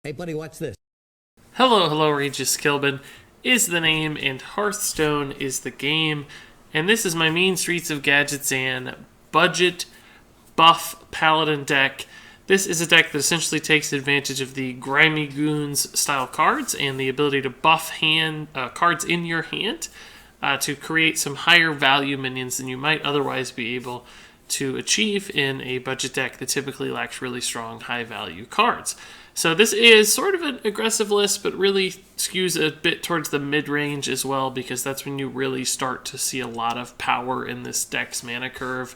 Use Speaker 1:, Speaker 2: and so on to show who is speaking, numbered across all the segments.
Speaker 1: Hey, buddy, watch this.
Speaker 2: Hello, Regis Kilbin is the name, and Hearthstone is the game. And this is my Mean Streets of Gadgetzan budget buff Paladin deck. This is a deck that essentially takes advantage of the Grimy Goons style cards and the ability to buff cards in your hand to create some higher value minions than you might otherwise be able to achieve in a budget deck that typically lacks really strong high value cards. So this is sort of an aggressive list, but really skews a bit towards the mid-range as well, because that's when you really start to see a lot of power in this deck's mana curve.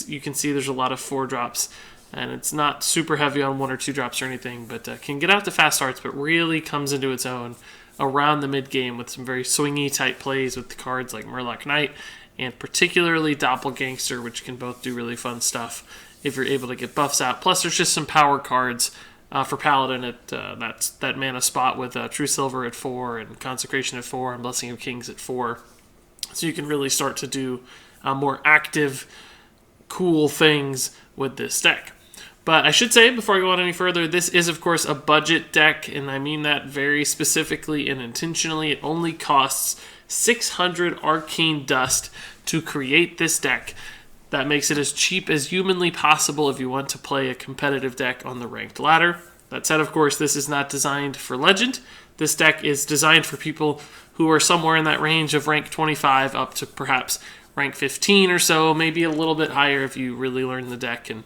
Speaker 2: You can see there's a lot of 4-drops, and it's not super heavy on 1 or 2 drops or anything, but can get out to fast starts, but really comes into its own around the mid-game with some very swingy type plays with the cards like Murloc Knight, and particularly Doppelgangster, which can both do really fun stuff if you're able to get buffs out. Plus, there's just some power cards for Paladin at that mana spot with True Silver at 4 and Consecration at 4 and Blessing of Kings at 4. So you can really start to do more active, cool things with this deck. But I should say, before I go on any further, this is, of course, a budget deck, and I mean that very specifically and intentionally. It only costs 600 arcane dust to create this deck. That makes it as cheap as humanly possible if you want to play a competitive deck on the ranked ladder. That said, of course, this is not designed for Legend. This deck is designed for people who are somewhere in that range of rank 25 up to perhaps rank 15 or so, maybe a little bit higher if you really learn the deck and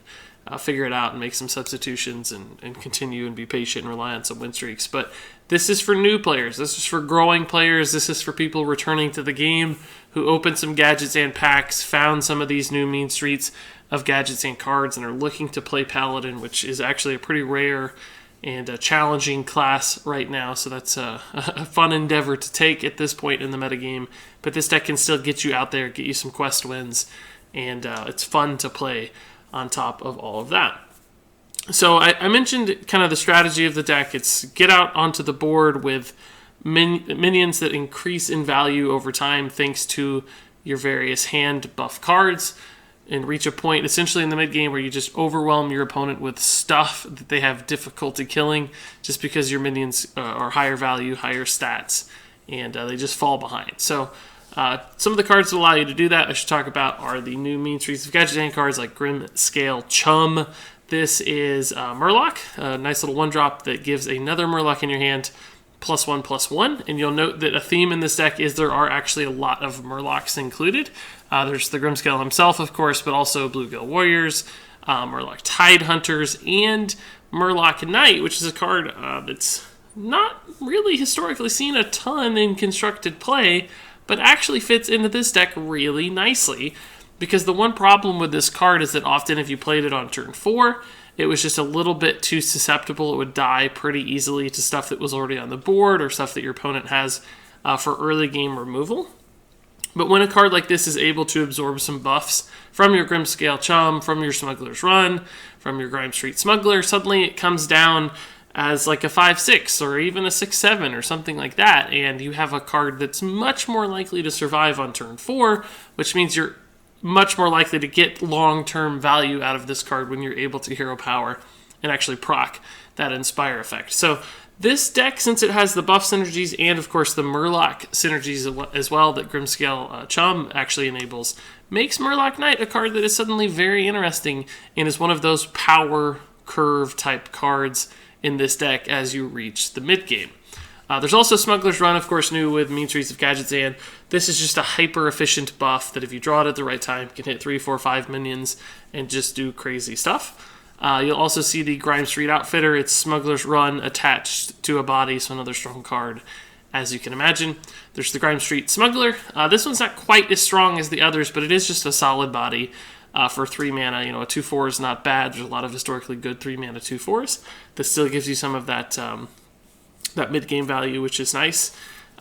Speaker 2: figure it out and make some substitutions and continue and be patient and rely on some win streaks. But this is for new players. This is for growing players. This is for people returning to the game who opened some Gadgetzan packs, found some of these new Mean Streets of Gadgetzan cards, and are looking to play Paladin, which is actually a pretty rare and a challenging class right now. So that's a fun endeavor to take at this point in the metagame. But this deck can still get you out there, get you some quest wins, and it's fun to play on top of all of that. So I mentioned kind of the strategy of the deck. It's get out onto the board with minions that increase in value over time thanks to your various hand buff cards, and reach a point essentially in the mid game where you just overwhelm your opponent with stuff that they have difficulty killing just because your minions are higher value, higher stats, and they just fall behind. So some of the cards that allow you to do that I should talk about are the new Mean Streets of Gadgetzan cards like Grimscale Chum. This is Murloc, a nice little 1-drop that gives another Murloc in your hand +1/+1, and you'll note that a theme in this deck is there are actually a lot of Murlocs included. There's the Grimscale himself, of course, but also Bluegill Warriors, Murloc Tide Hunters, and Murloc Knight, which is a card that's not really historically seen a ton in constructed play, but actually fits into this deck really nicely, because the one problem with this card is that often if you played it on turn 4, it was just a little bit too susceptible. It would die pretty easily to stuff that was already on the board or stuff that your opponent has for early game removal. But when a card like this is able to absorb some buffs from your Grimscale Chum, from your Smuggler's Run, from your Grime Street Smuggler, suddenly it comes down as like a 5/6 or even a 6/7 or something like that, and you have a card that's much more likely to survive on turn 4, which means you're much more likely to get long-term value out of this card when you're able to hero power and actually proc that Inspire effect. So this deck, since it has the buff synergies and, of course, the Murloc synergies as well that Grimscale Chum actually enables, makes Murloc Knight a card that is suddenly very interesting and is one of those power curve type cards in this deck as you reach the mid-game. There's also Smuggler's Run, of course, new with Mean Streets of Gadgetzan. This is just a hyper-efficient buff that if you draw it at the right time, can hit 3, 4, 5 minions and just do crazy stuff. You'll also see the Grime Street Outfitter. It's Smuggler's Run attached to a body, so another strong card, as you can imagine. There's the Grime Street Smuggler. This one's not quite as strong as the others, but it is just a solid body for 3 mana. A 2/4 is not bad. There's a lot of historically good 3 mana 2/4s that still gives you some of that mid-game value, which is nice.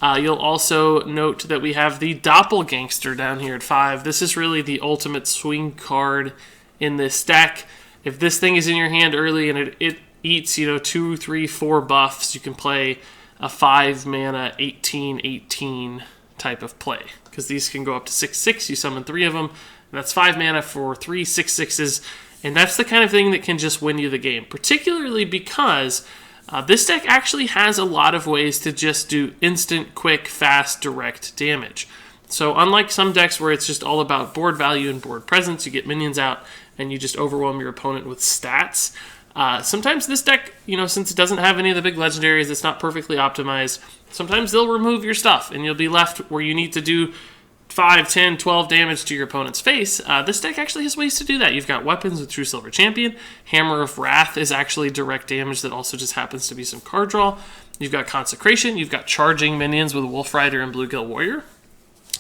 Speaker 2: You'll also note that we have the Doppelgangster down here at 5. This is really the ultimate swing card in this deck. If this thing is in your hand early and it eats 2, 3, 4 buffs, you can play a 5 mana 18/18 type of play, because these can go up to 6/6. You summon 3 of them, and that's 5 mana for 3 6/6s, and that's the kind of thing that can just win you the game, particularly because This deck actually has a lot of ways to just do instant, quick, fast, direct damage. So unlike some decks where it's just all about board value and board presence, you get minions out and you just overwhelm your opponent with stats. Sometimes this deck, since it doesn't have any of the big legendaries, it's not perfectly optimized, sometimes they'll remove your stuff and you'll be left where you need to do 5, 10, 12 damage to your opponent's face. This deck actually has ways to do that. You've got weapons with True Silver Champion. Hammer of Wrath is actually direct damage that also just happens to be some card draw. You've got Consecration. You've got charging minions with Wolf Rider and Bluegill Warrior.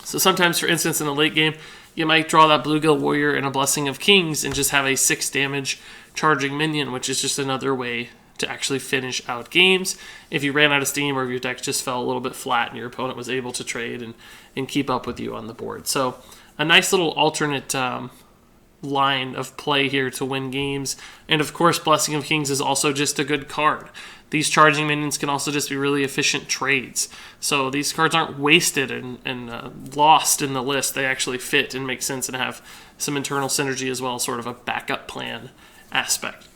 Speaker 2: So sometimes, for instance, in the late game, you might draw that Bluegill Warrior and a Blessing of Kings and just have a 6 damage charging minion, which is just another way to actually finish out games if you ran out of steam or if your deck just fell a little bit flat and your opponent was able to trade and keep up with you on the board. So a nice little alternate line of play here to win games. And of course, Blessing of Kings is also just a good card. These charging minions can also just be really efficient trades. So these cards aren't wasted and lost in the list. They actually fit and make sense and have some internal synergy as well, sort of a backup plan aspect.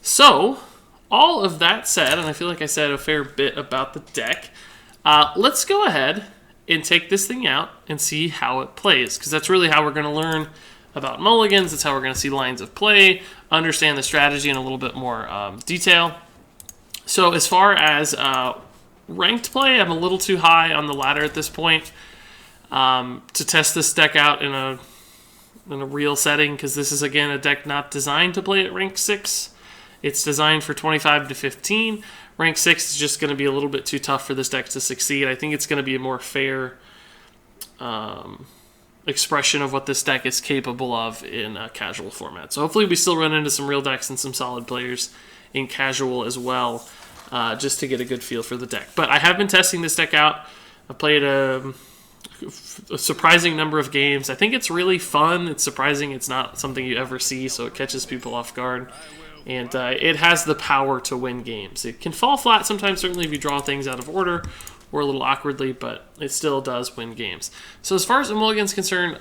Speaker 2: So all of that said, and I feel like I said a fair bit about the deck, let's go ahead and take this thing out and see how it plays, because that's really how we're going to learn about mulligans. That's how we're going to see lines of play, understand the strategy in a little bit more detail. So as far as ranked play, I'm a little too high on the ladder at this point to test this deck out in a real setting, because this is, again, a deck not designed to play at rank 6. It's designed for 25 to 15. Rank 6 is just going to be a little bit too tough for this deck to succeed. I think it's going to be a more fair expression of what this deck is capable of in a casual format. So hopefully we still run into some real decks and some solid players in casual as well, just to get a good feel for the deck. But I have been testing this deck out. I played a surprising number of games. I think it's really fun. It's surprising. It's not something you ever see, so it catches people off guard. And it has the power to win games. It can fall flat sometimes, certainly if you draw things out of order or a little awkwardly, but it still does win games. So as far as the mulligan's concerned,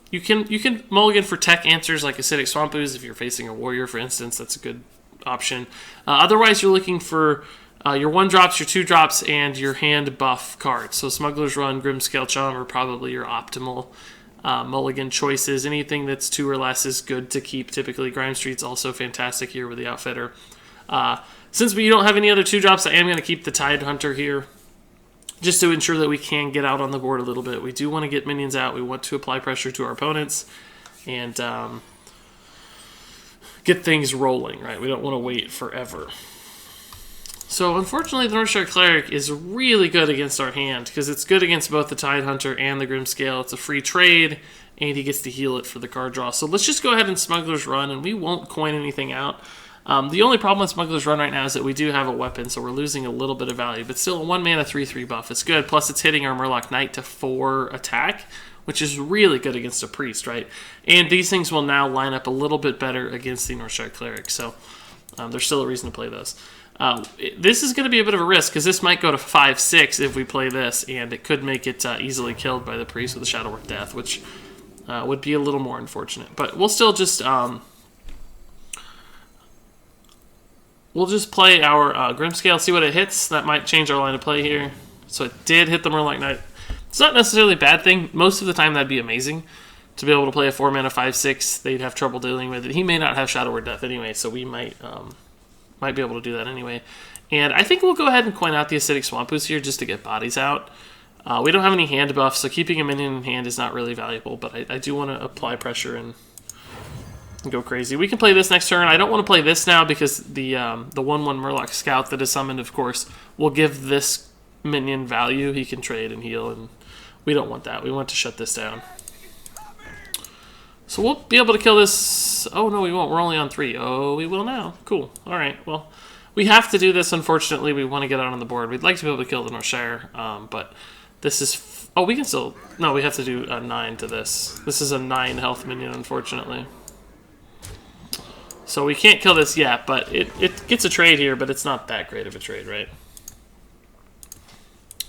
Speaker 2: you can mulligan for tech answers like Acidic Swamp Ooze if you're facing a warrior, for instance. That's a good option. Otherwise, you're looking for your 1-drops, your 2-drops, and your hand buff cards. So Smuggler's Run, Grimscale Chum are probably your optimal mulligan choices. Anything that's 2 or less is good to keep. Typically, Grime Street's also fantastic here with the Outfitter. Since we don't have any other 2-drops, I am going to keep the Tide Hunter here, just to ensure that we can get out on the board a little bit. We do want to get minions out. We want to apply pressure to our opponents and get things rolling, right? We don't want to wait forever. So unfortunately, the Northshire Cleric is really good against our hand because it's good against both the Tide Hunter and the Grimscale. It's a free trade, and he gets to heal it for the card draw. So let's just go ahead and Smuggler's Run, and we won't coin anything out. The only problem with Smuggler's Run right now is that we do have a weapon, so we're losing a little bit of value. But still, a 1-mana 3/3 buff is good. Plus, it's hitting our Murloc Knight to 4 attack, which is really good against a Priest, right? And these things will now line up a little bit better against the Northshire Cleric. So there's still a reason to play those. This is going to be a bit of a risk because this might go to 5/6 if we play this, and it could make it easily killed by the Priest with a Shadowwork Death, which would be a little more unfortunate. But we'll still just play our Grimscale, see what it hits. That might change our line of play here. So it did hit the Murloc Knight. It's not necessarily a bad thing. Most of the time that'd be amazing to be able to play a 4-mana 5/6. They'd have trouble dealing with it. He may not have Shadowward Death anyway, so we might be able to do that anyway. And I think we'll go ahead and coin out the Acidic Swamp Ooze here just to get bodies out. We don't have any hand buffs, so keeping a minion in hand is not really valuable, but I do want to apply pressure and go crazy. We can play this next turn. I don't want to play this now because the 1/1 Murloc Scout that is summoned, of course, will give this minion value. He can trade and heal, and we don't want that. We want to shut this down. So we'll be able to kill this. Oh, no, we won't. We're only on 3. Oh, we will now. Cool. All right. Well, we have to do this, unfortunately. We want to get out on the board. We'd like to be able to kill the Northshire, but this is... Oh, we can still... No, we have to do a 9 to this. This is a 9 health minion, unfortunately. So we can't kill this yet, but it gets a trade here, but it's not that great of a trade, right?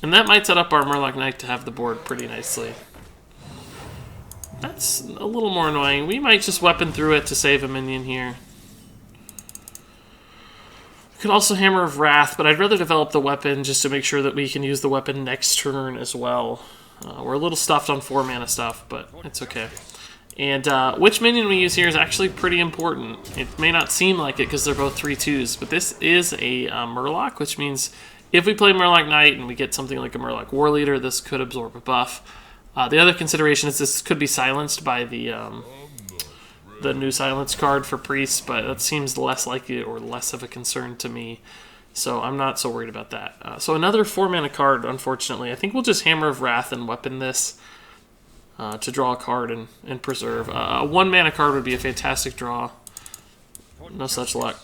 Speaker 2: And that might set up our Murloc Knight to have the board pretty nicely. That's a little more annoying. We might just weapon through it to save a minion here. Could also Hammer of Wrath, but I'd rather develop the weapon just to make sure that we can use the weapon next turn as well. We're a little stuffed on 4 mana stuff, but it's okay. And which minion we use here is actually pretty important. It may not seem like it because they're both 3/2s, but this is a Murloc, which means if we play Murloc Knight and we get something like a Murloc War Leader, this could absorb a buff. The other consideration is this could be silenced by the new silence card for priests, but that seems less likely or less of a concern to me. So I'm not so worried about that. So another 4 mana card, unfortunately. I think we'll just Hammer of Wrath and weapon this to draw a card and preserve. A 1 mana card would be a fantastic draw. No such luck.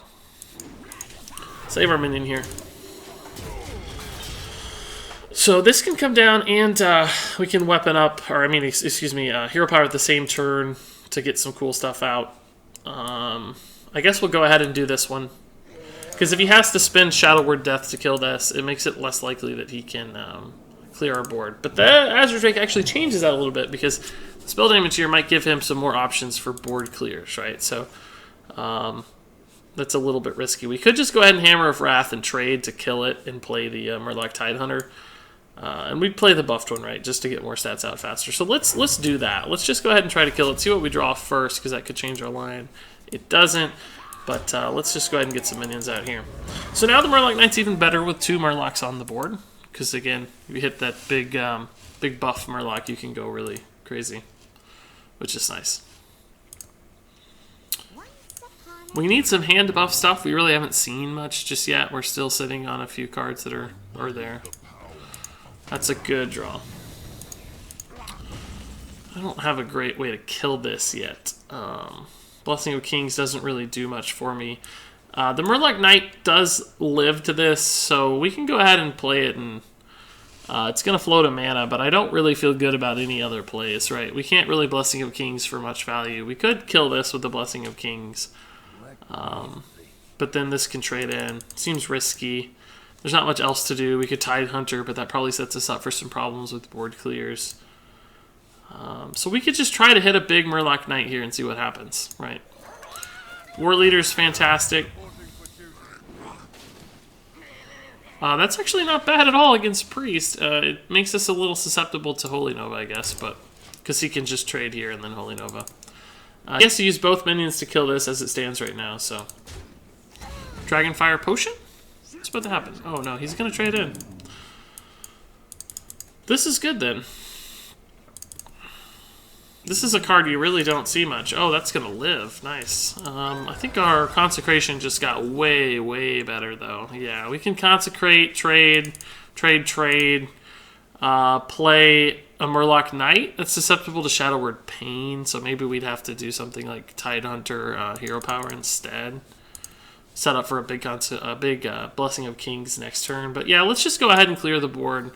Speaker 2: Save our minion here. So this can come down and we can weapon up, or I mean, excuse me, hero power at the same turn to get some cool stuff out. I guess we'll go ahead and do this one. Because if he has to spend Shadow Word Death to kill this, it makes it less likely that he can clear our board. But the Azure Drake actually changes that a little bit because the spell damage here might give him some more options for board clears, right? So that's a little bit risky. We could just go ahead and Hammer of Wrath and trade to kill it and play the Murloc Tidehunter. And we'd play the buffed one, right, just to get more stats out faster. So let's do that. Let's just go ahead and try to kill it, see what we draw first, because that could change our line. It doesn't. But let's just go ahead and get some minions out here. So now the Murloc Knight's even better with 2 Murlocs on the board. Because again, if you hit that big buff Murloc, you can go really crazy. Which is nice. We need some hand buff stuff. We really haven't seen much just yet. We're still sitting on a few cards that are there. That's a good draw. I don't have a great way to kill this yet. Blessing of Kings doesn't really do much for me. The Murloc Knight does live to this, so we can go ahead and play it, and it's going to float a mana, but I don't really feel good about any other plays, right? We can't really Blessing of Kings for much value. We could kill this with the Blessing of Kings, but then this can trade in. Seems risky. There's not much else to do. We could Tidehunter, but that probably sets us up for some problems with board clears. So we could just try to hit a big Murloc Knight here and see what happens, right? War Leader's fantastic. That's actually not bad at all against Priest. It makes us a little susceptible to Holy Nova, I guess, but because he can just trade here and then Holy Nova. He has to use both minions to kill this as it stands right now, so... Dragonfire Potion? What's about to happen? Oh no, he's going to trade in. This is good then. This is a card you really don't see much. Oh, that's going to live. Nice. I think our Consecration just got way, way better, though. Yeah, we can Consecrate, trade, play a Murloc Knight that's susceptible to Shadow Word Pain, so maybe we'd have to do something like Tidehunter Hero Power instead. Set up for a big Blessing of Kings next turn. But yeah, let's just go ahead and clear the board.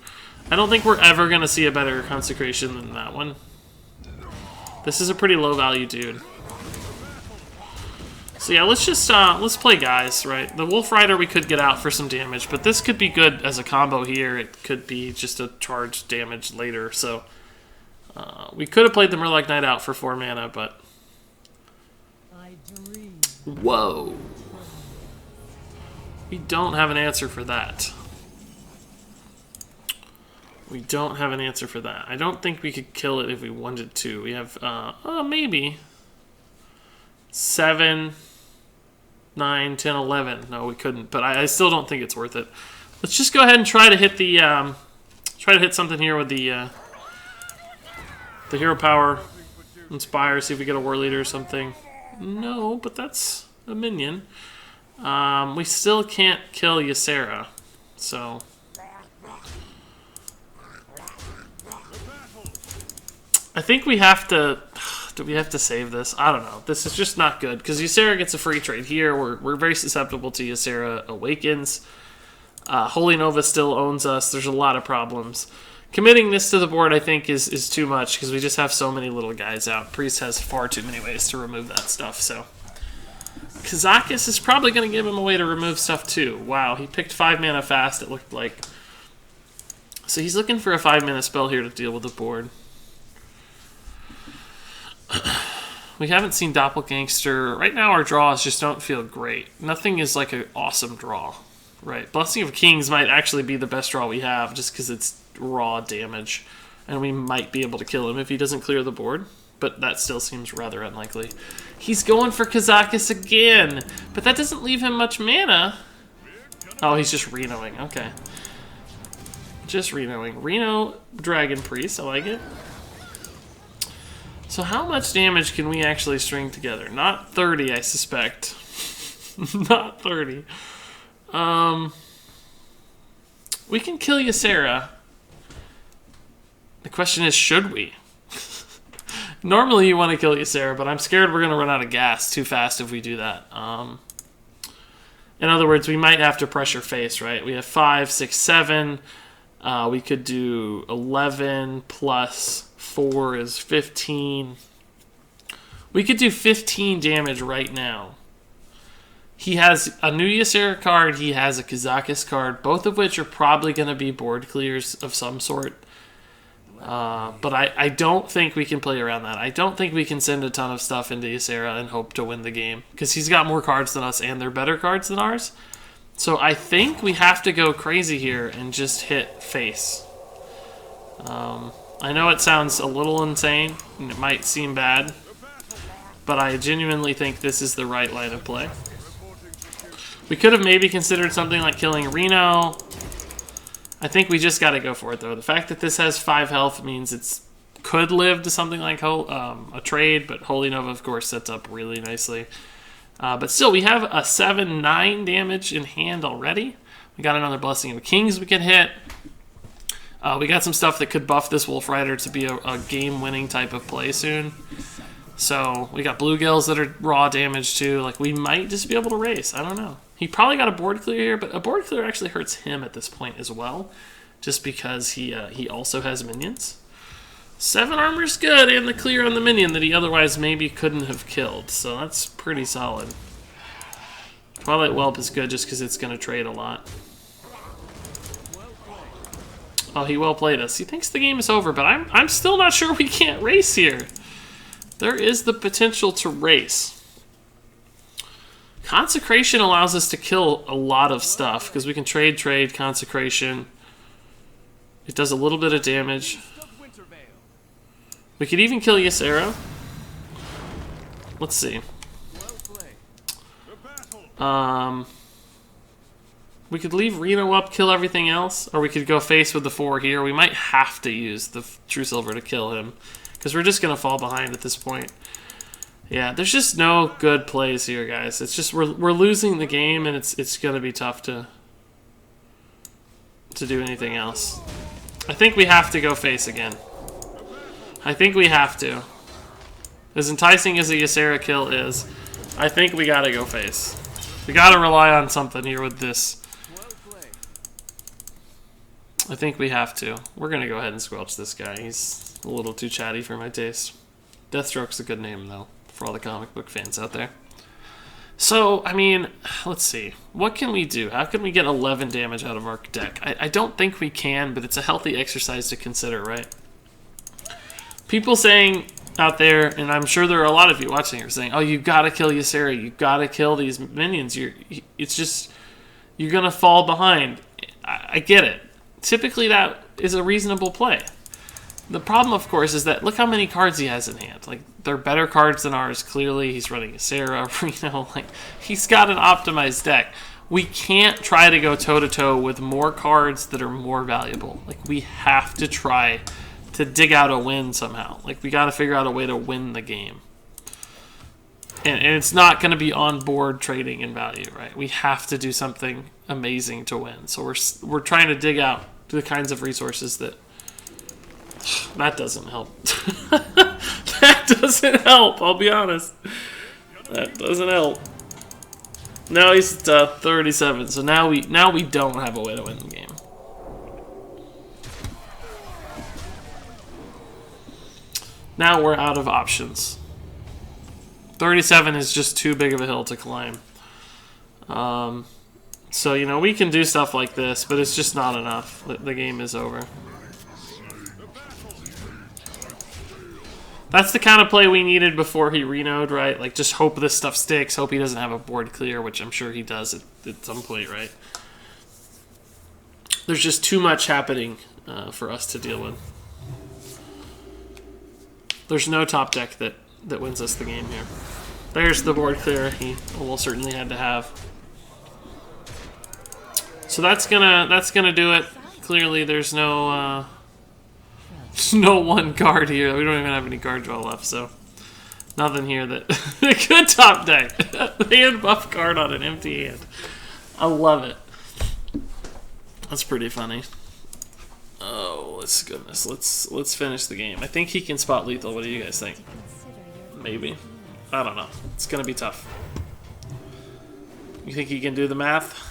Speaker 2: I don't think we're ever going to see a better Consecration than that one. This is a pretty low value dude. So yeah, let's just let's play guys, right? The Wolf Rider we could get out for some damage, but this could be good as a combo here. It could be just a charge damage later. So we could have played the Murloc Knight out for 4 mana, but whoa, we don't have an answer for that. We don't have an answer for that. I don't think we could kill it if we wanted to. We have, maybe 7, 9, 10, 11. No, we couldn't, but I still don't think it's worth it. Let's just go ahead and try to hit the, try to hit something here with the Hero Power. Inspire, see if we get a War Leader or something. No, but that's a minion. We still can't kill Ysera, so... I think we have to... Do we have to save this? I don't know. This is just not good, because Ysera gets a free trade here. We're very susceptible to Ysera Awakens. Holy Nova still owns us. There's a lot of problems. Committing this to the board, I think, is too much, because we just have so many little guys out. Priest has far too many ways to remove that stuff, so... Kazakus is probably going to give him a way to remove stuff, too. Wow, he picked 5 mana fast, it looked like. So he's looking for a 5 mana spell here to deal with the board. We haven't seen Doppelgangster. Right now our draws just don't feel great. Nothing is like an awesome draw. Right. Blessing of Kings might actually be the best draw we have just because it's raw damage. And we might be able to kill him if he doesn't clear the board. But that still seems rather unlikely. He's going for Kazakus again. But that doesn't leave him much mana. Oh, he's just Renoing. Okay. Just Renoing. Reno Dragon Priest. I like it. So how much damage can we actually string together? Not 30, I suspect. Not 30. We can kill Ysera. The question is, should we? Normally you want to kill Ysera, but I'm scared we're going to run out of gas too fast if we do that. In other words, we might have to pressure face, right? We have 5, 6, 7. We could do 11 plus 4 is 15. We could do 15 damage right now. He has a new Ysera card. He has a Kazakus card, both of which are probably going to be board clears of some sort. But I don't think we can play around that. I don't think we can send a ton of stuff into Ysera and hope to win the game. Because he's got more cards than us, and they're better cards than ours. So I think we have to go crazy here and just hit face. I know it sounds a little insane, and it might seem bad. But I genuinely think this is the right line of play. We could have maybe considered something like killing Reno. I think we just got to go for it, though. The fact that this has 5 health means it could live to something like a trade, but Holy Nova, of course, sets up really nicely. But still, we have a 7-9 damage in hand already. We got another Blessing of Kings we can hit. We got some stuff that could buff this Wolf Rider to be a game-winning type of play soon. So we got Bluegills that are raw damage, too. Like, we might just be able to race. I don't know. He probably got a board clear here, but a board clear actually hurts him at this point as well, just because he also has minions. 7 armor's good, and the clear on the minion that he otherwise maybe couldn't have killed, so that's pretty solid. Twilight Whelp is good just because it's going to trade a lot. Oh, he well played us. He thinks the game is over, but I'm still not sure we can't race here. There is the potential to race. Consecration allows us to kill a lot of stuff because we can trade Consecration. It does a little bit of damage. We could even kill Ysera. Let's see. We could leave Reno up, kill everything else, or we could go face with the 4 here. We might have to use the True Silver to kill him because we're just going to fall behind at this point. Yeah, there's just no good plays here, guys. It's just we're losing the game, and it's going to be tough to do anything else. I think we have to go face again. I think we have to. As enticing as a Ysera kill is, I think we got to go face. We got to rely on something here with this. I think we have to. We're going to go ahead and squelch this guy. He's a little too chatty for my taste. Deathstroke's a good name, though, for all the comic book fans out there. So, I mean, let's see. What can we do? How can we get 11 damage out of our deck? I don't think we can, but it's a healthy exercise to consider, right? People saying out there, and I'm sure there are a lot of you watching here saying, oh, you got to kill Ysera. You got to kill these minions. It's just, you're going to fall behind. I get it. Typically, that is a reasonable play. The problem, of course, is that look how many cards he has in hand. Like, they're better cards than ours, clearly. He's running Ysera, Reno. Like, he's got an optimized deck. We can't try to go toe-to-toe with more cards that are more valuable. Like, we have to try to dig out a win somehow. Like, we got to figure out a way to win the game. And it's not going to be on board trading in value, right? We have to do something amazing to win. So we're trying to dig out the kinds of resources that doesn't help. That doesn't help, I'll be honest. That doesn't help. Now he's 37, so now we don't have a way to win the game. Now we're out of options. 37 is just too big of a hill to climb. So, you know, we can do stuff like this, but it's just not enough. The game is over. That's the kind of play we needed before he renoed, right? Like, just hope this stuff sticks. Hope he doesn't have a board clear, which I'm sure he does at some point, right? There's just too much happening for us to deal with. There's no top deck that wins us the game here. There's the board clear he almost certainly had to have. So that's gonna do it. Clearly, there's no one card here. We don't even have any card draw left, so nothing here that good top deck. Hand buff card on an empty hand. I love it. That's pretty funny. Oh, let's finish the game. I think he can spot lethal. What do you guys think? Maybe. I don't know. It's gonna be tough. You think he can do the math?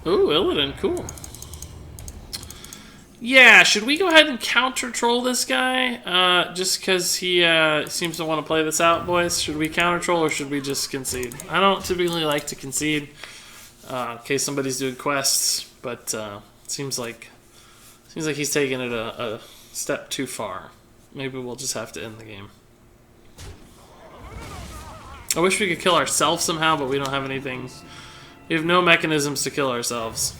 Speaker 2: Ooh, Illidan, cool. Yeah, should we go ahead and counter troll this guy? Just because he seems to want to play this out, boys? Should we counter troll or should we just concede? I don't typically like to concede in case somebody's doing quests, but seems like he's taking it a step too far. Maybe we'll just have to end the game. I wish we could kill ourselves somehow, but we don't have anything. We have no mechanisms to kill ourselves.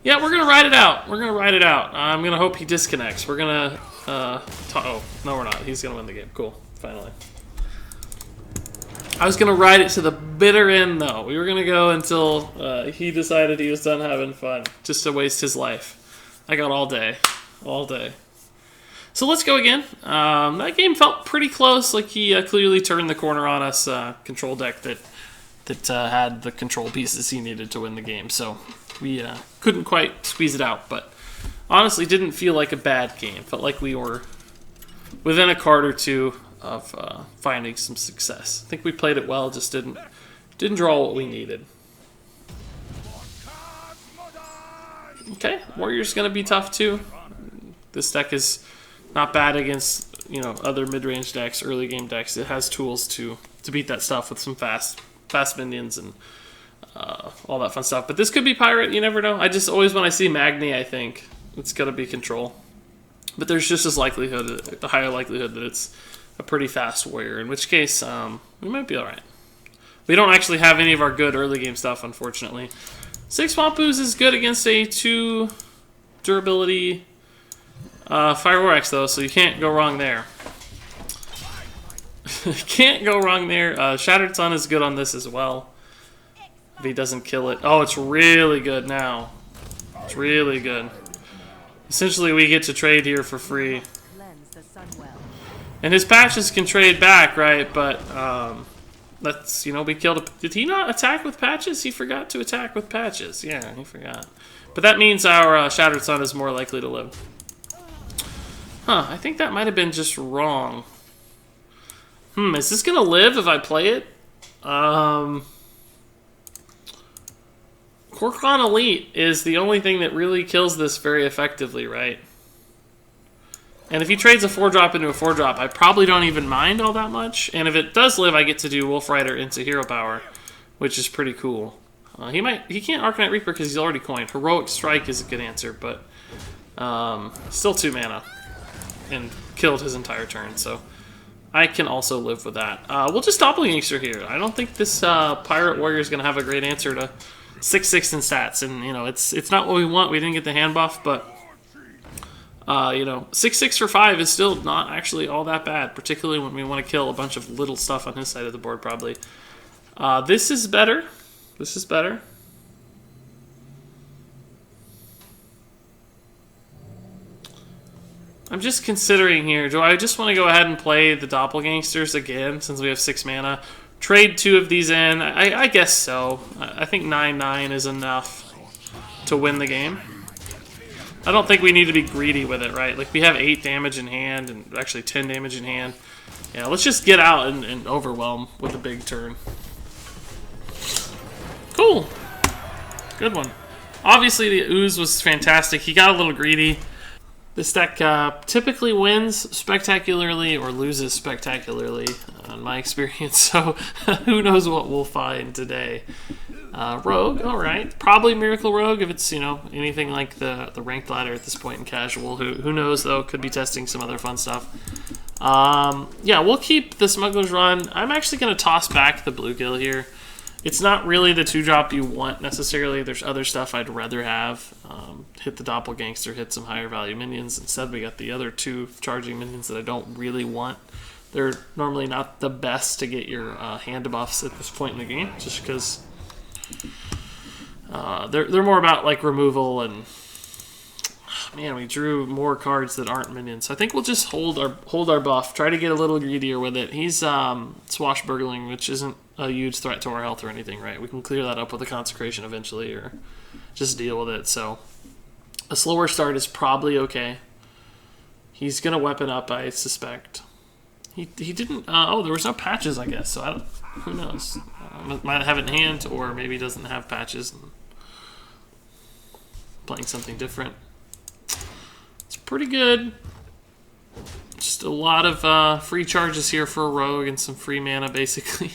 Speaker 2: Yeah, we're gonna ride it out. We're gonna ride it out. I'm gonna hope he disconnects. We're gonna oh, no we're not. He's gonna win the game. Cool. Finally. I was gonna ride it to the bitter end though. We were gonna go until he decided he was done having fun. Just to waste his life. I got all day. All day. So let's go again. That game felt pretty close. Like he clearly turned the corner on us. Control deck that had the control pieces he needed to win the game. So we couldn't quite squeeze it out, but honestly didn't feel like a bad game. Felt like we were within a card or two of finding some success. I think we played it well, just didn't draw what we needed. Okay, Warrior's going to be tough too. This deck is not bad against, you know, other mid-range decks, early game decks. It has tools to beat that stuff with some fast minions and all that fun stuff. But this could be Pirate, you never know. I just always, when I see Magni, I think it's going to be Control. But there's just this likelihood, the higher likelihood that it's a pretty fast Warrior, in which case we might be alright. We don't actually have any of our good early game stuff, unfortunately. 6 Wampoos is good against a 2 durability Fire X though, so you can't go wrong there. Can't go wrong there. Shattered Sun is good on this as well. If he doesn't kill it. Oh, it's really good now. It's really good. Essentially, we get to trade here for free. And his patches can trade back, right? But that's, you know, we killed. Did he not attack with patches? He forgot to attack with patches. Yeah, he forgot. But that means our Shattered Sun is more likely to live. Huh, I think that might have been just wrong. Is this gonna live if I play it? Kor'kron Elite is the only thing that really kills this very effectively, right? And if he trades a 4-drop into a 4-drop, I probably don't even mind all that much. And if it does live, I get to do Wolf Rider into Hero Power, which is pretty cool. He can't Arcanite Reaper because he's already coined. Heroic Strike is a good answer, but still 2 mana. And killed his entire turn, so I can also live with that. We'll just Doppelgangster here. I don't think this Pirate Warrior is going to have a great answer to 6/6 in stats, and you know it's not what we want. We didn't get the hand buff, but you know 6/6 for 5 is still not actually all that bad, particularly when we want to kill a bunch of little stuff on his side of the board. Probably this is better. This is better. I'm just considering here, do I just want to go ahead and play the Doppelgangsters again, since we have 6 mana? Trade 2 of these in? I guess so. I think 9/9 is enough to win the game. I don't think we need to be greedy with it, right? Like, we have 8 damage in hand, and actually 10 damage in hand. Yeah, let's just get out and overwhelm with a big turn. Cool. Good one. Obviously, the Ooze was fantastic. He got a little greedy. This deck typically wins spectacularly or loses spectacularly, in my experience, so who knows what we'll find today. Rogue, all right. Probably Miracle Rogue if it's, you know, anything like the ranked ladder at this point in casual. Who knows, though? Could be testing some other fun stuff. Yeah, we'll keep the Smuggler's Run. I'm actually going to toss back the Bluegill here. It's not really the 2-drop you want necessarily. There's other stuff I'd rather have. Hit the Doppelgangster, hit some higher value minions. Instead, we got the other 2 charging minions that I don't really want. They're normally not the best to get your hand buffs at this point in the game, just because they're more about like removal and man, we drew more cards that aren't minions. So I think we'll just hold our buff, try to get a little greedier with it. He's swashbuckling, which isn't a huge threat to our health or anything, right? We can clear that up with a consecration eventually, or just deal with it. So a slower start is probably okay. He's gonna weapon up, I suspect. He didn't. Oh, there was no patches, I guess. So I don't. Who knows? Might have it in hand, or maybe doesn't have patches. And playing something different. It's pretty good. Just a lot of free charges here for a rogue and some free mana, basically.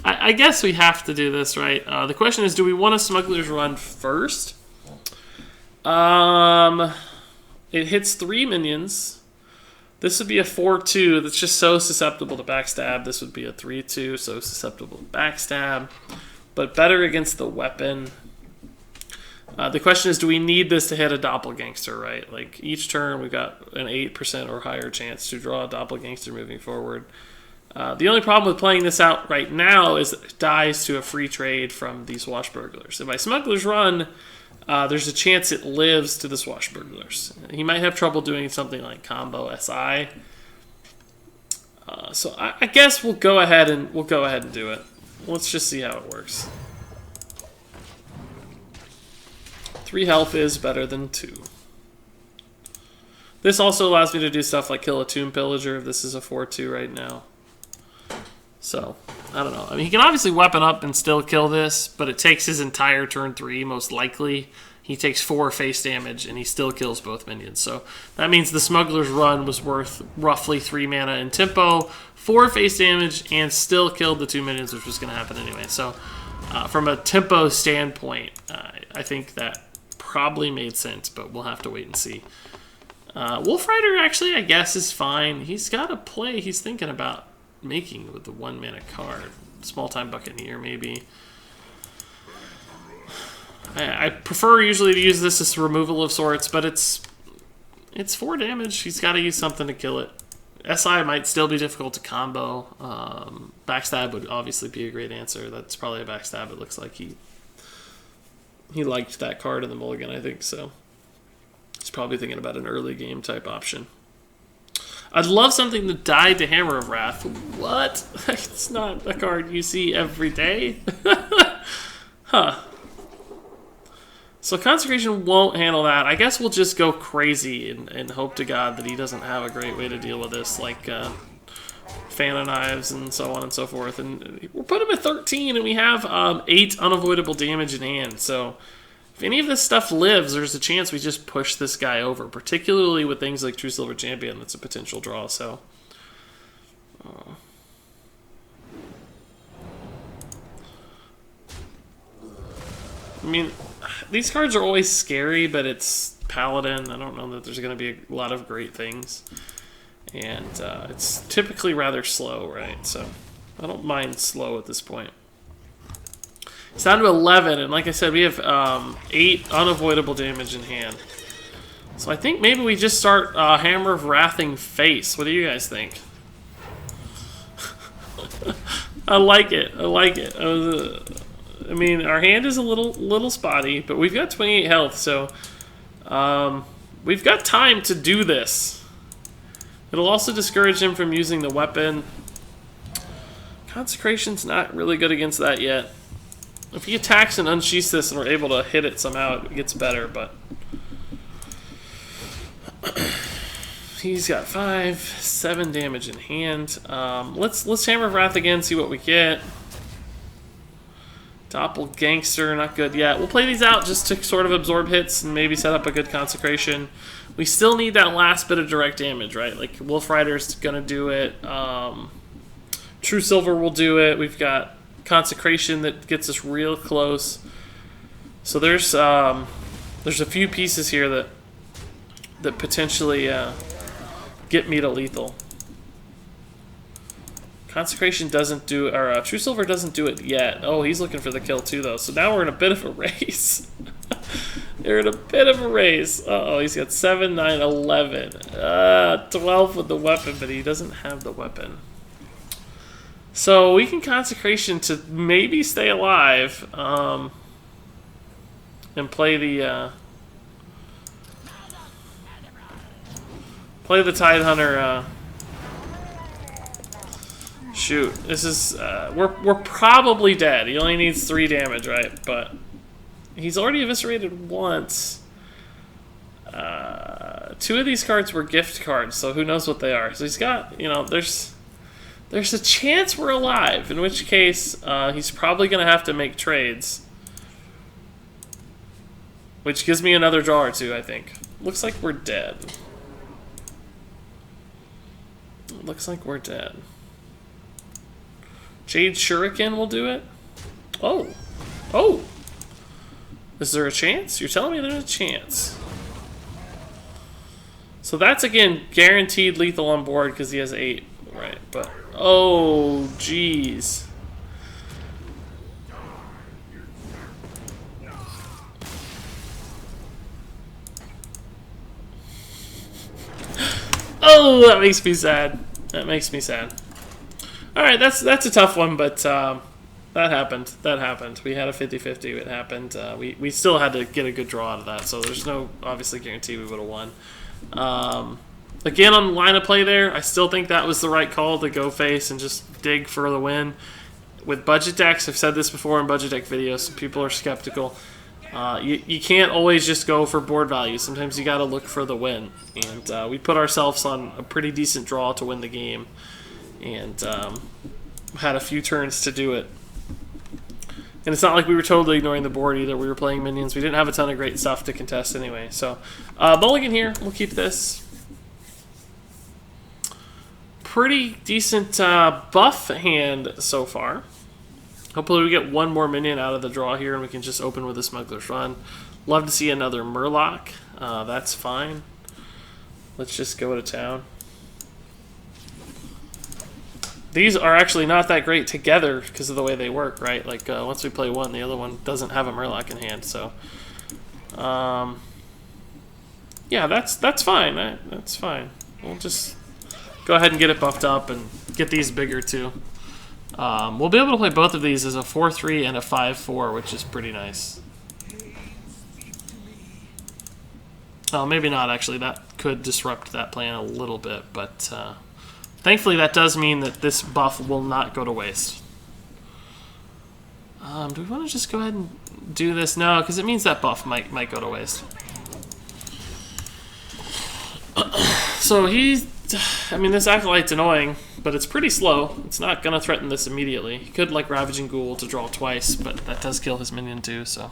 Speaker 2: I guess we have to do this, right? The question is, do we want a Smuggler's Run first? It hits 3 minions. This would be a 4-2 that's just so susceptible to backstab. This would be a 3-2, so susceptible to backstab, but better against the weapon. The question is, do we need this to hit a Doppelgangster, right? Like, each turn we've got an 8% or higher chance to draw a Doppelgangster moving forward. The only problem with playing this out right now is it dies to a free trade from these Swashburglars. If I Smuggler's Run, there's a chance it lives to the Swashburglars. He might have trouble doing something like combo SI. So I guess we'll go ahead and do it. Let's just see how it works. 3 health is better than 2. This also allows me to do stuff like kill a Tomb Pillager if this is a 4-2 right now. So, I don't know. I mean, he can obviously weapon up and still kill this, but it takes his entire turn 3, most likely. He takes 4 face damage, and he still kills both minions. So, that means the Smuggler's Run was worth roughly 3 mana in tempo, 4 face damage, and still killed the 2 minions, which was going to happen anyway. So, from a tempo standpoint, I think that probably made sense, but we'll have to wait and see. Wolf Rider, actually, I guess, is fine. He's got a play he's thinking about making with the 1 mana card. Small Time Buccaneer, maybe. I prefer usually to use this as removal of sorts, but it's 4 damage. He's got to use something to kill it. SI might still be difficult to combo. Backstab would obviously be a great answer. That's probably a backstab. It looks like he liked that card in the mulligan, I think, so he's probably thinking about an early game type option. I'd love something that died to Hammer of Wrath. What? It's not a card you see every day. Huh. So Consecration won't handle that. I guess we'll just go crazy and hope to God that he doesn't have a great way to deal with this, like Fan of Knives and so on and so forth. And we'll put him at 13, and we have 8 unavoidable damage in hand. So if any of this stuff lives, there's a chance we just push this guy over, particularly with things like True Silver Champion. That's a potential draw. So I mean, these cards are always scary, but it's Paladin. I don't know that there's going to be a lot of great things. And it's typically rather slow, right? So I don't mind slow at this point. It's down to 11, and like I said, we have 8 unavoidable damage in hand. So I think maybe we just start Hammer of Wrathing face. What do you guys think? I like it. I like it. I mean, our hand is a little spotty, but we've got 28 health, so we've got time to do this. It'll also discourage him from using the weapon. Consecration's not really good against that yet. If he attacks and unsheaths this and we're able to hit it somehow, it gets better, but he's got 7 damage in hand. Let's Hammer of Wrath again, see what we get. Doppelgangster, not good yet. We'll play these out just to sort of absorb hits and maybe set up a good Consecration. We still need that last bit of direct damage, right? Like, Wolf Rider's gonna do it. True Silver will do it. We've got Consecration that gets us real close. So there's a few pieces here that potentially get me to lethal. Consecration doesn't do it, or True Silver doesn't do it yet. Oh, he's looking for the kill too, though. So now we're in a bit of a race. They're in a bit of a race. Uh-oh, he's got 7, 9, 11. 12 with the weapon, but he doesn't have the weapon. So we can Consecration to maybe stay alive, and play the Tide Hunter. Shoot, this is we're probably dead. He only needs 3 damage, right? But he's already eviscerated once. 2 of these cards were gift cards, so who knows what they are. So he's got, you know, there's a chance we're alive, in which case he's probably going to have to make trades. Which gives me another draw or 2, I think. Looks like we're dead. Looks like we're dead. Jade Shuriken will do it? Oh. Oh! Is there a chance? You're telling me there's a chance. So that's, again, guaranteed lethal on board because he has 8. Right, but... Oh, jeez. Oh, that makes me sad. That makes me sad. Alright, that's a tough one, but that happened. That happened. We had a 50-50. It happened. We still had to get a good draw out of that, so there's no, obviously, guarantee we would have won. Again, on the line of play there, I still think that was the right call to go face and just dig for the win. With budget decks, I've said this before in budget deck videos, so people are skeptical. You can't always just go for board value. Sometimes you got to look for the win. And we put ourselves on a pretty decent draw to win the game. And had a few turns to do it. And it's not like we were totally ignoring the board either. We were playing minions. We didn't have a ton of great stuff to contest anyway. So, mulligan here. We'll keep this. Pretty decent buff hand so far. Hopefully we get one more minion out of the draw here and we can just open with a Smuggler's Run. Love to see another Murloc. That's fine. Let's just go to town. These are actually not that great together because of the way they work, right? Like, once we play one, the other one doesn't have a Murloc in hand, so... yeah, that's fine. That's fine. We'll just go ahead and get it buffed up and get these bigger, too. We'll be able to play both of these as a 4-3 and a 5-4, which is pretty nice. Oh, maybe not, actually. That could disrupt that plan a little bit, but... thankfully, that does mean that this buff will not go to waste. Do we want to just go ahead and do this? No, because it means that buff might go to waste. So he's... I mean, this Acolyte's annoying, but it's pretty slow. It's not going to threaten this immediately. He could, like, Ravaging Ghoul to draw twice, but that does kill his minion too, so...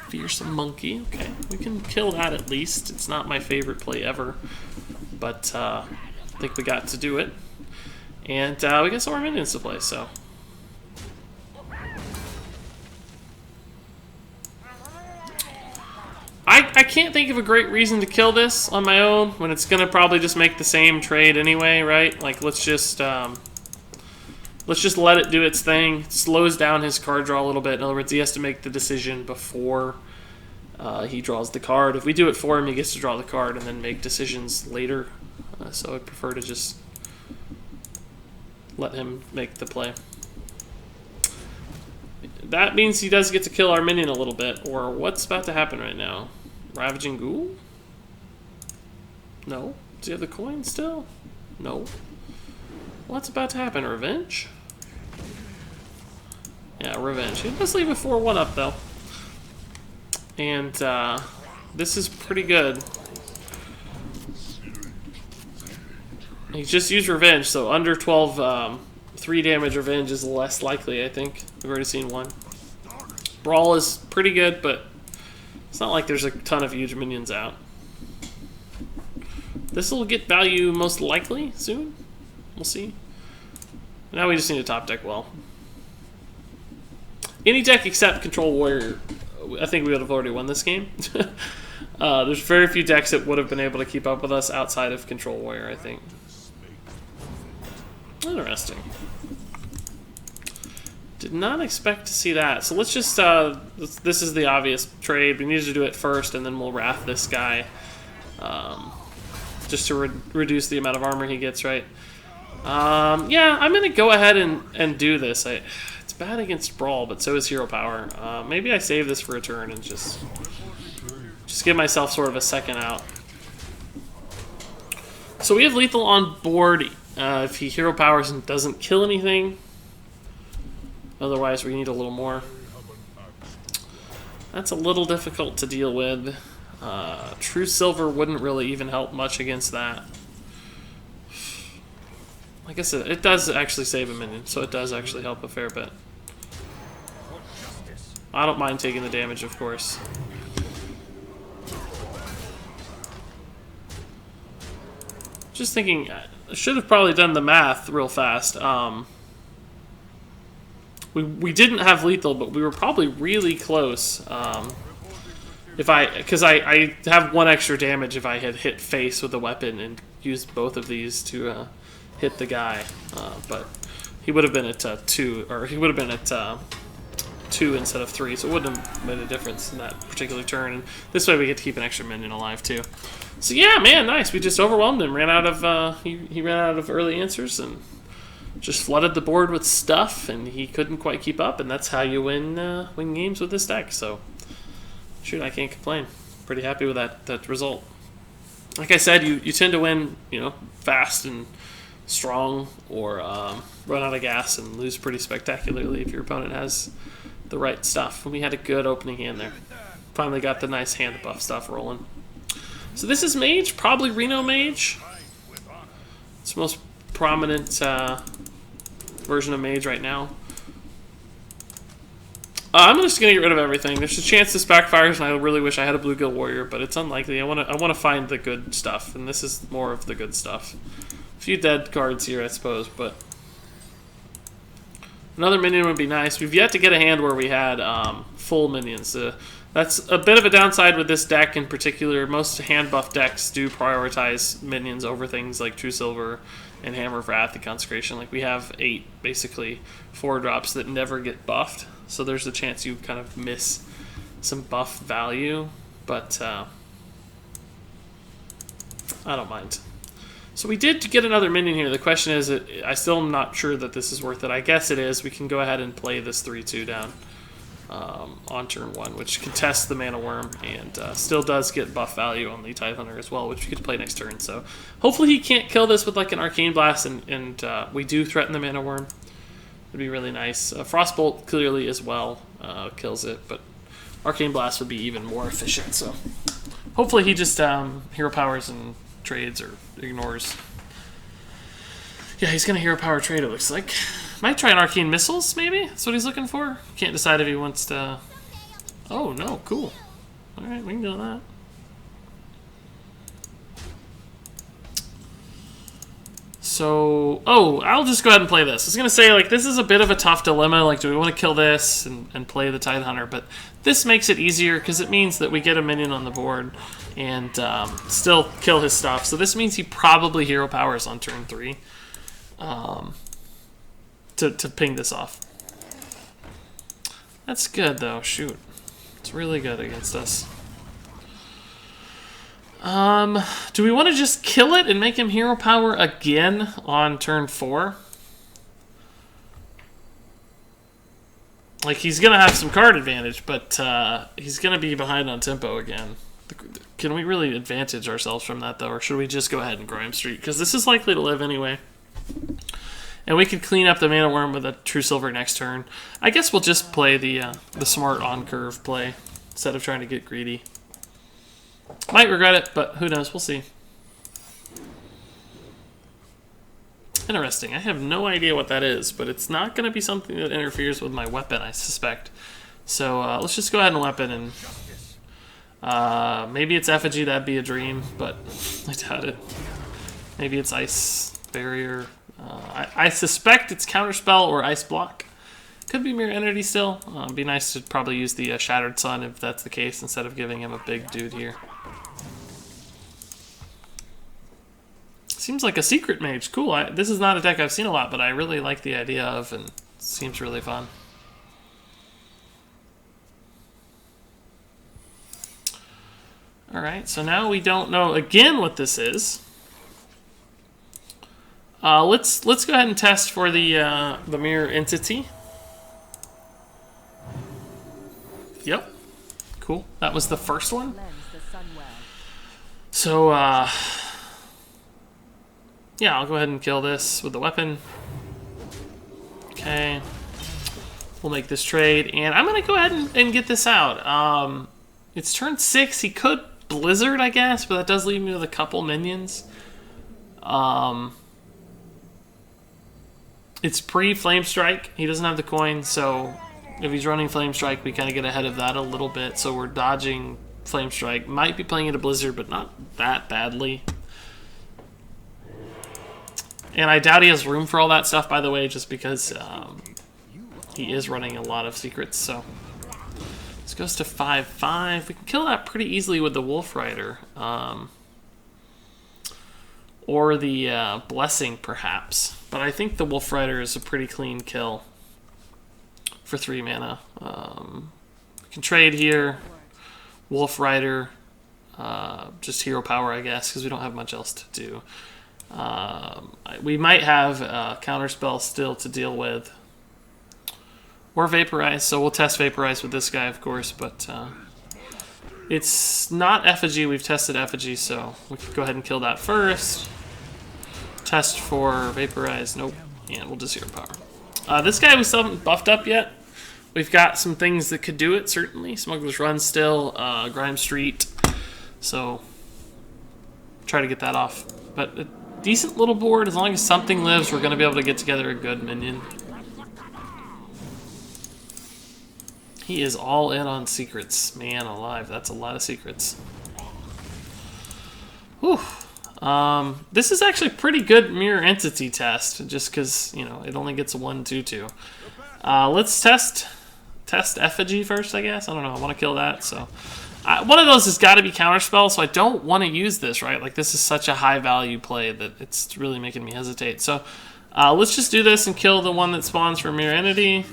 Speaker 2: Fearsome Monkey. Okay, we can kill that at least. It's not my favorite play ever. But I think we got to do it. And we got some more minions to play, so. I can't think of a great reason to kill this on my own when it's going to probably just make the same trade anyway, right? Like, let's just let it do its thing. It slows down his card draw a little bit. In other words, he has to make the decision before he draws the card. If we do it for him, he gets to draw the card and then make decisions later. So I prefer to just let him make the play. That means he does get to kill our minion a little bit. Or what's about to happen right now? Ravaging Ghoul? No. Does he have the coin still? No. What's about to happen? Revenge? Yeah, Revenge. He does leave a 4-1 up, though. And this is pretty good. He just used Revenge, so under 12, 3 damage Revenge is less likely, I think. We've already seen one. Brawl is pretty good, but it's not like there's a ton of huge minions out. This will get value most likely soon. We'll see. Now we just need to top deck well. Any deck except Control Warrior, I think we would have already won this game. There's very few decks that would have been able to keep up with us outside of Control Warrior, I think. Interesting. Did not expect to see that. So let's just, this is the obvious trade. We needed to do it first, and then we'll wrath this guy. Just to reduce the amount of armor he gets, right? Yeah, I'm going to go ahead and do this. It's bad against Brawl, but so is Hero Power. Maybe I save this for a turn and just give myself sort of a second out. So we have Lethal on board if he Hero Powers and doesn't kill anything. Otherwise, we need a little more. That's a little difficult to deal with. True Silver wouldn't really even help much against that. Like I said, it does actually save a minion, so it does actually help a fair bit. I don't mind taking the damage, of course. Just thinking, I should have probably done the math real fast. We didn't have lethal, but we were probably really close. Because I have one extra damage if I had hit face with a weapon and used both of these to hit the guy. But he would have been at 2, or he would have been at 2 instead of 3, so it wouldn't have made a difference in that particular turn. And this way we get to keep an extra minion alive too. So yeah, man, nice. We just overwhelmed him. Ran out of he ran out of early answers and just flooded the board with stuff, and he couldn't quite keep up. And that's how you win games with this deck. So shoot, I can't complain. Pretty happy with that result. Like I said, you tend to win, fast and strong, or run out of gas and lose pretty spectacularly if your opponent has the right stuff. And we had a good opening hand there. Finally got the nice hand buff stuff rolling. So this is Mage, probably Reno Mage. It's the most prominent version of Mage right now. I'm just gonna get rid of everything. There's a chance this backfires, and I really wish I had a Bluegill Warrior, but it's unlikely. I wanna find the good stuff, and this is more of the good stuff. A few dead cards here, I suppose, but another minion would be nice. We've yet to get a hand where we had full minions. That's a bit of a downside with this deck in particular. Most hand buff decks do prioritize minions over things like True Silver and Hammer of Wrath and Consecration. Like we have 8 basically 4-drops that never get buffed, so there's a chance you kind of miss some buff value, but I don't mind. So we did get another minion here. The question is, I still am not sure that this is worth it. I guess it is. We can go ahead and play this 3/2 down on turn 1, which contests the Mana Worm and still does get buff value on the Tidehunter as well, which we could play next turn. So hopefully he can't kill this with like an Arcane Blast, and we do threaten the Mana Worm. It'd be really nice. Frostbolt clearly as well kills it, but Arcane Blast would be even more efficient. So hopefully he just Hero Powers and trades or ignores. Yeah, he's gonna Hero Power trade, it looks like. Might try an Arcane Missiles, maybe? That's what he's looking for. Can't decide if he wants to... Oh, no, cool. Alright, we can do that. So... Oh, I'll just go ahead and play this. I was gonna say, like, this is a bit of a tough dilemma. Like, do we want to kill this and play the Tidehunter? But this makes it easier, because it means that we get a minion on the board and still kill his stuff. So this means he probably Hero Powers on turn 3. To ping this off. That's good though, shoot. It's really good against us. Do we want to just kill it and make him Hero Power again on turn 4? Like, he's gonna have some card advantage, but he's gonna be behind on tempo again. Can we really advantage ourselves from that though, or should we just go ahead and Grime Street? Because this is likely to live anyway. And we could clean up the Mana Worm with a True Silver next turn. I guess we'll just play the smart on-curve play instead of trying to get greedy. Might regret it, but who knows? We'll see. Interesting. I have no idea what that is, but it's not going to be something that interferes with my weapon, I suspect. So let's just go ahead and weapon, and maybe it's Effigy. That'd be a dream, but I doubt it. Maybe it's Ice Barrier. I suspect it's Counterspell or Ice Block. Could be Mirror Entity still. It'd be nice to probably use the Shattered Sun if that's the case, instead of giving him a big dude here. Seems like a secret mage. Cool. This is not a deck I've seen a lot, but I really like the idea of, and it seems really fun. Alright, so now we don't know again what this is. Let's go ahead and test for the mirror entity. Yep. Cool. That was the first one. So, yeah, I'll go ahead and kill this with the weapon. Okay. We'll make this trade, and I'm going to go ahead and get this out. It's turn 6. He could Blizzard, I guess, but that does leave me with a couple minions. It's pre-Flame Strike. He doesn't have the coin, so if he's running Flame Strike, we kind of get ahead of that a little bit. So we're dodging Flame Strike. Might be playing into Blizzard, but not that badly. And I doubt he has room for all that stuff, by the way, just because he is running a lot of secrets. So this goes to 5/5. We can kill that pretty easily with the Wolf Rider. Or the Blessing, perhaps. But I think the Wolf Rider is a pretty clean kill for 3 mana. We can trade here. Wolf Rider. Just hero power, I guess, because we don't have much else to do. We might have Counterspell still to deal with. Or Vaporize, so we'll test Vaporize with this guy, of course, but it's not Effigy. We've tested Effigy, so we can go ahead and kill that first. Test for Vaporize, nope, and we'll just hero power. This guy we still haven't buffed up yet. We've got some things that could do it, certainly. Smuggler's Run still, Grime Street, so try to get that off. But a decent little board, as long as something lives, we're going to be able to get together a good minion. He is all in on secrets. Man alive, that's a lot of secrets. Whew. This is actually a pretty good mirror entity test, just because, you know, it only gets a 1/2/2. Let's test Effigy first, I guess. I don't know, I want to kill that, so. One of those has got to be Counterspell, so I don't want to use this, right? Like, this is such a high value play that it's really making me hesitate. So, let's just do this and kill the one that spawns for mirror entity.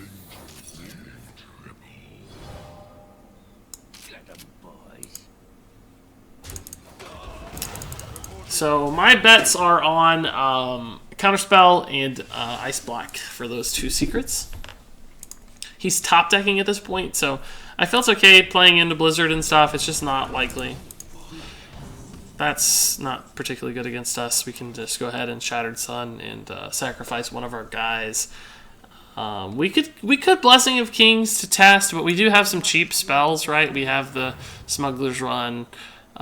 Speaker 2: So my bets are on Counterspell and Ice Block for those 2 secrets. He's top decking at this point, so I felt okay playing into Blizzard and stuff. It's just not likely. That's not particularly good against us. We can just go ahead and Shattered Sun and sacrifice one of our guys. We could Blessing of Kings to test, but we do have some cheap spells, right? We have the Smuggler's Run.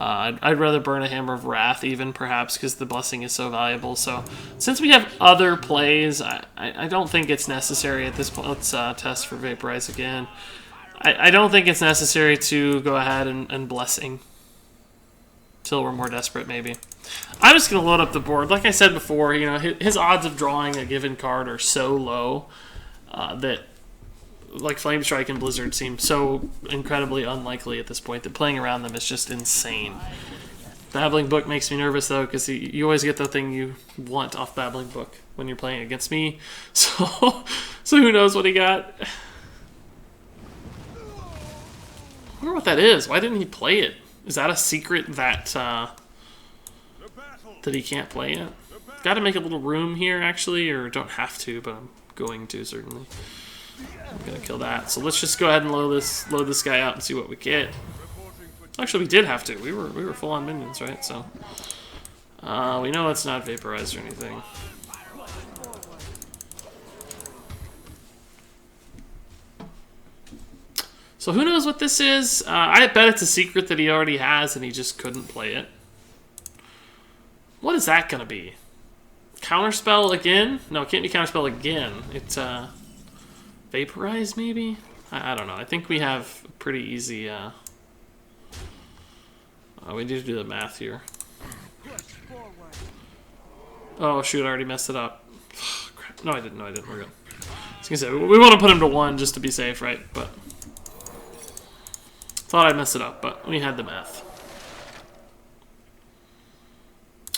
Speaker 2: I'd rather burn a Hammer of Wrath even, perhaps, because the Blessing is so valuable. So, since we have other plays, I don't think it's necessary at this point. Let's test for Vaporize again. I don't think it's necessary to go ahead and Blessing. Till we're more desperate, maybe. I'm just going to load up the board. Like I said before, you know, his odds of drawing a given card are so low that... like Flame Strike and Blizzard seem so incredibly unlikely at this point that playing around them is just insane. Babbling Book makes me nervous though, because you always get the thing you want off Babbling Book when you're playing against me. So who knows what he got? I wonder what that is. Why didn't he play it? Is that a secret that he can't play it? Got to make a little room here actually, or don't have to, but I'm going to certainly. I'm gonna kill that. So let's just go ahead and load this guy out and see what we get. Actually, we did have to. We were full on minions, right? So we know it's not vaporized or anything. So who knows what this is? I bet it's a secret that he already has and he just couldn't play it. What is that gonna be? Counterspell again? No, it can't be Counterspell again. It's Vaporize, maybe? I don't know. I think we have a pretty easy... we need to do the math here. Oh, shoot, I already messed it up. Crap. No, I didn't. We're good. I was gonna say, we want to put him to 1 just to be safe, right? But thought I'd mess it up, but we had the math.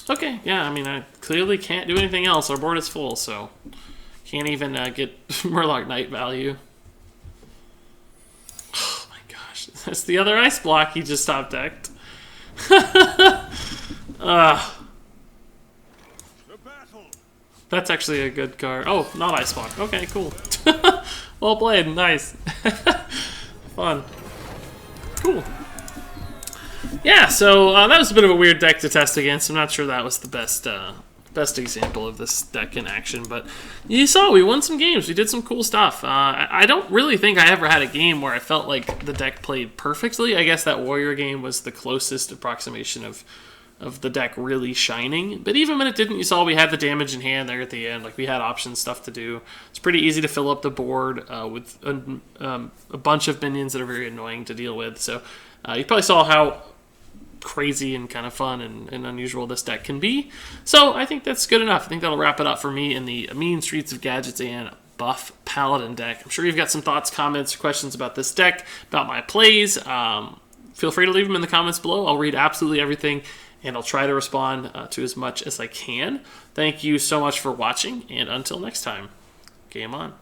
Speaker 2: Okay, yeah, I mean, I clearly can't do anything else. Our board is full, so can't even get Murloc Knight value. Oh my gosh, that's the other ice block he just top decked. That's actually a good card. Oh, not ice block. Okay, cool. Well played. Nice. Fun. Cool. Yeah, so that was a bit of a weird deck to test against. I'm not sure that was the best example of this deck in action, but you saw we won some games. We did some cool stuff. I don't really think I ever had a game where I felt like the deck played perfectly. I guess that Warrior game was the closest approximation of the deck really shining. But even when it didn't, you saw we had the damage in hand there at the end. Like, we had options, stuff to do. It's pretty easy to fill up the board with a bunch of minions that are very annoying to deal with. So you probably saw how crazy and kind of fun and unusual this deck can be. So I think that's good enough. I think that'll wrap it up for me in the Mean Streets of Gadgetzan buff Paladin deck. I'm sure you've got some thoughts, comments, or questions about this deck, about my plays. Feel free to leave them in the comments below. I'll read absolutely everything, and I'll try to respond to as much as I can. Thank you so much for watching, and until next time, game on.